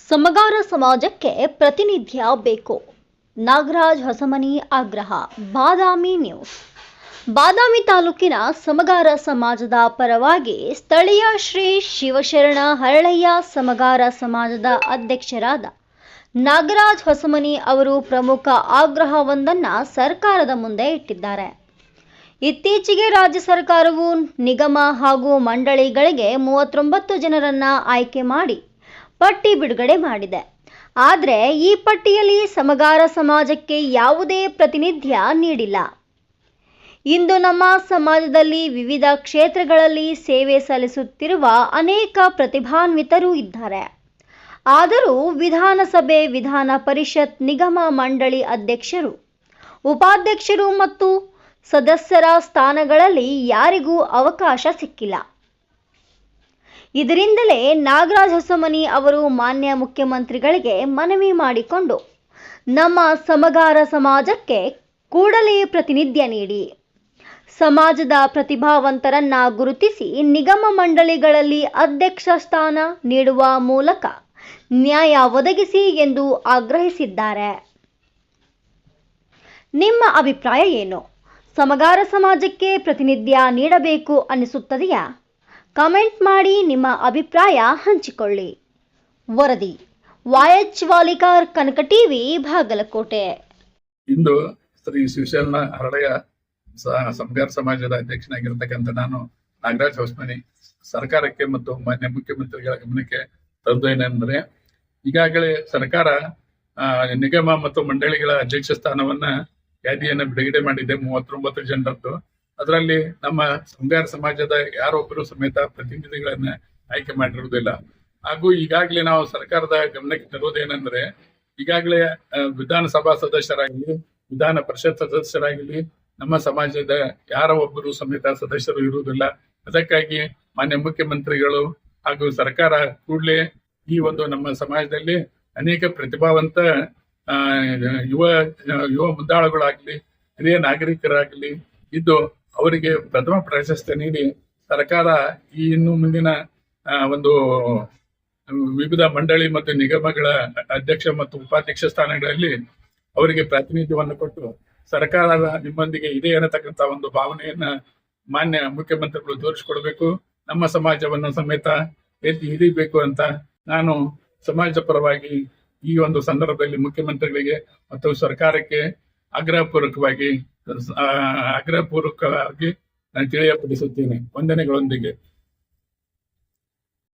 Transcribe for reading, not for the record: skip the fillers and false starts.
ಸಮಗಾರ ಸಮಾಜಕ್ಕೆ ಪ್ರತಿನಿಧ್ಯ ಬೇಕು. ನಾಗರಾಜ್ ಹೊಸಮನಿ ಆಗ್ರಹ. ಬಾದಾಮಿ ನ್ಯೂಸ್. ಬಾದಾಮಿ ತಾಲೂಕಿನ ಸಮಗಾರ ಸಮಾಜದ ಪರವಾಗಿ ಸ್ಥಳೀಯ ಶ್ರೀ ಶಿವಶರಣ ಹರಳಯ್ಯ ಸಮಗಾರ ಸಮಾಜದ ಅಧ್ಯಕ್ಷರಾದ ನಾಗರಾಜ್ ಹೊಸಮನಿ ಅವರು ಪ್ರಮುಖ ಆಗ್ರಹವೊಂದನ್ನು ಸರ್ಕಾರದ ಮುಂದೆ ಇಟ್ಟಿದ್ದಾರೆ. ಇತ್ತೀಚೆಗೆ ರಾಜ್ಯ ಸರ್ಕಾರವು ನಿಗಮ ಹಾಗೂ ಮಂಡಳಿಗಳಿಗೆ 39 ಜನರನ್ನ ಆಯ್ಕೆ ಮಾಡಿ ಪಟ್ಟಿ ಬಿಡುಗಡೆ ಮಾಡಿದೆ. ಆದರೆ ಈ ಪಟ್ಟಿಯಲ್ಲಿ ಸಮಗಾರ ಸಮಾಜಕ್ಕೆ ಯಾವುದೇ ಪ್ರಾತಿನಿಧ್ಯ ನೀಡಿಲ್ಲ. ಇಂದು ನಮ್ಮ ಸಮಾಜದಲ್ಲಿ ವಿವಿಧ ಕ್ಷೇತ್ರಗಳಲ್ಲಿ ಸೇವೆ ಸಲ್ಲಿಸುತ್ತಿರುವ ಅನೇಕ ಪ್ರತಿಭಾನ್ವಿತರು ಇದ್ದಾರೆ. ಆದರೂ ವಿಧಾನಸಭೆ, ವಿಧಾನ ಪರಿಷತ್, ನಿಗಮ ಮಂಡಳಿ ಅಧ್ಯಕ್ಷರು, ಉಪಾಧ್ಯಕ್ಷರು ಮತ್ತು ಸದಸ್ಯರ ಸ್ಥಾನಗಳಲ್ಲಿ ಯಾರಿಗೂ ಅವಕಾಶ ಸಿಕ್ಕಿಲ್ಲ. ಇದರಿಂದಲೇ ನಾಗರಾಜ್ ಹೊಸಮನಿ ಅವರು ಮಾನ್ಯ ಮುಖ್ಯಮಂತ್ರಿಗಳಿಗೆ ಮನವಿ ಮಾಡಿಕೊಂಡು ನಮ್ಮ ಸಮಗಾರ ಸಮಾಜಕ್ಕೆ ಕೂಡಲೇ ಪ್ರಾತಿನಿಧ್ಯ ನೀಡಿ, ಸಮಾಜದ ಪ್ರತಿಭಾವಂತರನ್ನ ಗುರುತಿಸಿ ನಿಗಮ ಮಂಡಳಿಗಳಲ್ಲಿ ಅಧ್ಯಕ್ಷ ಸ್ಥಾನ ನೀಡುವ ಮೂಲಕ ನ್ಯಾಯ ಒದಗಿಸಿ ಎಂದು ಆಗ್ರಹಿಸಿದ್ದಾರೆ. ನಿಮ್ಮ ಅಭಿಪ್ರಾಯ ಏನು? ಸಮಗಾರ ಸಮಾಜಕ್ಕೆ ಪ್ರಾತಿನಿಧ್ಯ ನೀಡಬೇಕು ಅನಿಸುತ್ತದೆಯಾ? ಕಮೆಂಟ್ ಮಾಡಿ ನಿಮ್ಮ ಅಭಿಪ್ರಾಯ ಹಂಚಿಕೊಳ್ಳಿ. ವರದಿ YH ವಾಲಿಕಾರ್, ಕನಕ ಟಿವಿ, ಬಾಗಲಕೋಟೆ. ಇಂದು ಶ್ರೀ ಶಿವಶರಣ ಹರಳಯ್ಯ ಸಮಗಾರ ಸಮಾಜದ ಅಧ್ಯಕ್ಷನಾಗಿರ್ತಕ್ಕಂಥ ನಾನು ನಾಗರಾಜ್ ಹೊಸಮನಿ ಸರ್ಕಾರಕ್ಕೆ ಮತ್ತು ಮಾನ್ಯ ಮುಖ್ಯಮಂತ್ರಿಗಳ ಗಮನಕ್ಕೆ ತರುವುದೇನೆಂದರೆ, ಈಗಾಗಲೇ ಸರ್ಕಾರ ನಿಗಮ ಮತ್ತು ಮಂಡಳಿಗಳ ಅಧ್ಯಕ್ಷ ಸ್ಥಾನವನ್ನ ಯಾದಿಯನ್ನ ಬಿಡುಗಡೆ ಮಾಡಿದೆ 39 ಜನರದ್ದು. ಅದರಲ್ಲಿ ನಮ್ಮ ಸಮಗಾರ ಸಮಾಜದ ಯಾರೊಬ್ಬರು ಸಮೇತ ಪ್ರತಿನಿಧಿಗಳನ್ನ ಆಯ್ಕೆ ಮಾಡಿರುವುದಿಲ್ಲ. ಹಾಗೂ ಈಗಾಗಲೇ ನಾವು ಸರ್ಕಾರದ ಗಮನಕ್ಕೆ ತರುವುದೇನೆಂದ್ರೆ, ಈಗಾಗಲೇ ವಿಧಾನಸಭಾ ಸದಸ್ಯರಾಗಲಿ, ವಿಧಾನ ಪರಿಷತ್ ಸದಸ್ಯರಾಗಲಿ ನಮ್ಮ ಸಮಾಜದ ಯಾರ ಒಬ್ಬರು ಸಮೇತ ಸದಸ್ಯರು ಇರುವುದಿಲ್ಲ. ಅದಕ್ಕಾಗಿ ಮಾನ್ಯ ಮುಖ್ಯಮಂತ್ರಿಗಳು ಹಾಗೂ ಸರ್ಕಾರ ಕೂಡಲೇ ಈ ಒಂದು ನಮ್ಮ ಸಮಾಜದಲ್ಲಿ ಅನೇಕ ಪ್ರತಿಭಾವಂತ ಯುವ ಮುಂದಾಳುಗಳಾಗಲಿ, ಹಿರಿಯ ನಾಗರಿಕರಾಗಲಿ ಇದ್ದು ಅವರಿಗೆ ಪ್ರಥಮ ಪ್ರಶಸ್ತಿ ನೀಡಿ ಸರ್ಕಾರ ಈ ಇನ್ನು ಮುಂದಿನ ಒಂದು ವಿವಿಧ ಮಂಡಳಿ ಮತ್ತು ನಿಗಮಗಳ ಅಧ್ಯಕ್ಷ ಮತ್ತು ಉಪಾಧ್ಯಕ್ಷ ಸ್ಥಾನಗಳಲ್ಲಿ ಅವರಿಗೆ ಪ್ರಾತಿನಿಧ್ಯವನ್ನು ಕೊಟ್ಟು ಸರ್ಕಾರದ ನಿಮ್ಮೊಂದಿಗೆ ಇದೆ ಅನ್ನತಕ್ಕಂಥ ಒಂದು ಭಾವನೆಯನ್ನ ಮಾನ್ಯ ಮುಖ್ಯಮಂತ್ರಿಗಳು ತೋರಿಸಿಕೊಡ್ಬೇಕು. ನಮ್ಮ ಸಮಾಜವನ್ನು ಸಮೇತ ಎತ್ತಿ ಹಿಡಿಬೇಕು ಅಂತ ನಾನು ಸಮಾಜದ ಪರವಾಗಿ ಈ ಒಂದು ಸಂದರ್ಭದಲ್ಲಿ ಮುಖ್ಯಮಂತ್ರಿಗಳಿಗೆ ಮತ್ತು ಸರ್ಕಾರಕ್ಕೆ ಆಗ್ರಹಪೂರ್ವಕವಾಗಿ ನಾನು ತಿಳಿಯಪಡಿಸುತ್ತೇನೆ. ವಂದನೆಗಳೊಂದಿಗೆ.